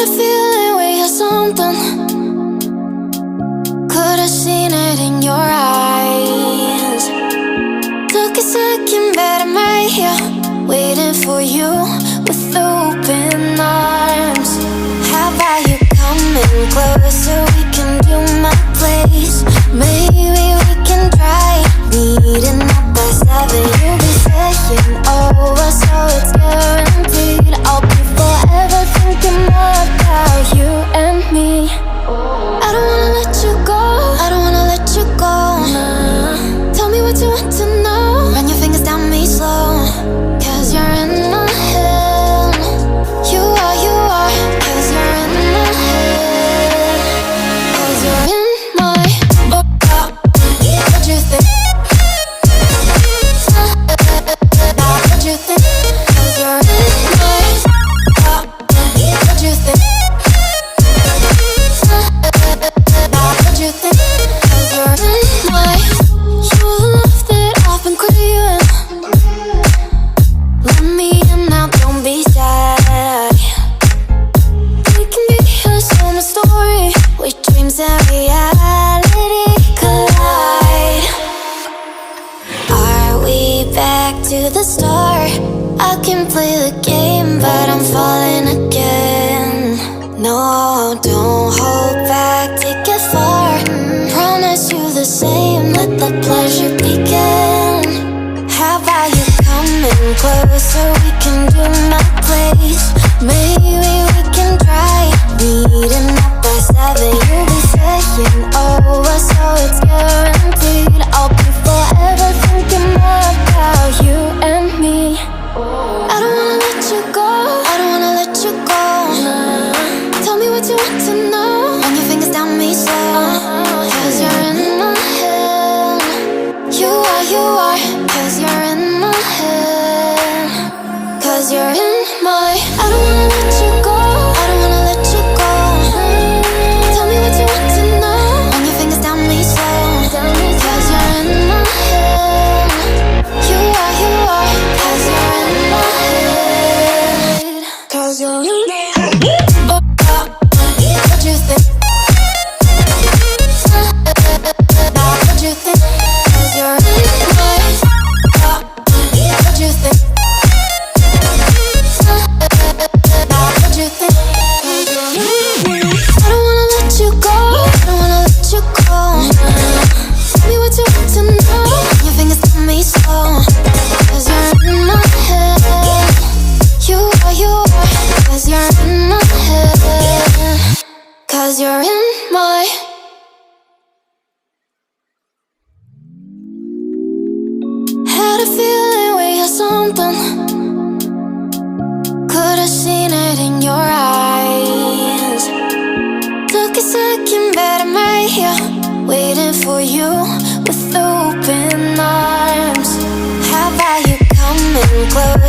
a feeling we had something. Could've seen it in your eyes. Took a second, but I'm right here, waiting for you with open arms. How about you coming closer? We can do my place. Maybe we can try meeting up by 7. You'll be saying over, so it's guaranteed. I'll be forever thinking more about you and me. I don't wanna let you go, I don't wanna let you go. Nah. Tell me what you want to know. Run your fingers down me slow, 'cause you're in my head. You are, 'cause you're in my head. 'Cause you're in my what you think? What you think? 'Cause you're in my what you think? What you think? 'Cause you're in my you're the love that I've been craving. Let me in now, don't be shy. We can be a summer story where dreams and reality collide. Are we back to the start? I can play the game, but I'm falling again. No, don't hold back, take it far. Promise you the same, let the pleasure begin. How about you coming closer? We can do my place. Maybe we can try meeting up by 7. You'll be saying over, so it's guaranteed. I'll be forever thinking more about you and me. I don't wanna let you go, I don't wanna let you go. Nah. Tell me what you want to know. Run your fingers down me slow, 'cause you're in my head. You are, 'cause you're in my head. 'Cause you're in my I don't wanna let you go, I don't wanna let you go. Tell me what you want to know. Run your fingers down me slow, 'cause you're in my head. You are, 'cause you're in my head. 'Cause you're in my head. What you think? What you think? 'Cause you're in my what you think? What you think? 'Cause you're in I don't wanna let you go, I don't wanna let you go. Tell me what you want to know. Your fingers tell me slow, 'cause you're in my head. You are, 'cause you're in my head. 'Cause you're in my had a feeling we had something. Could've seen it in your eyes. Took a second, but I'm right here, waiting for you with open arms. How about you coming close?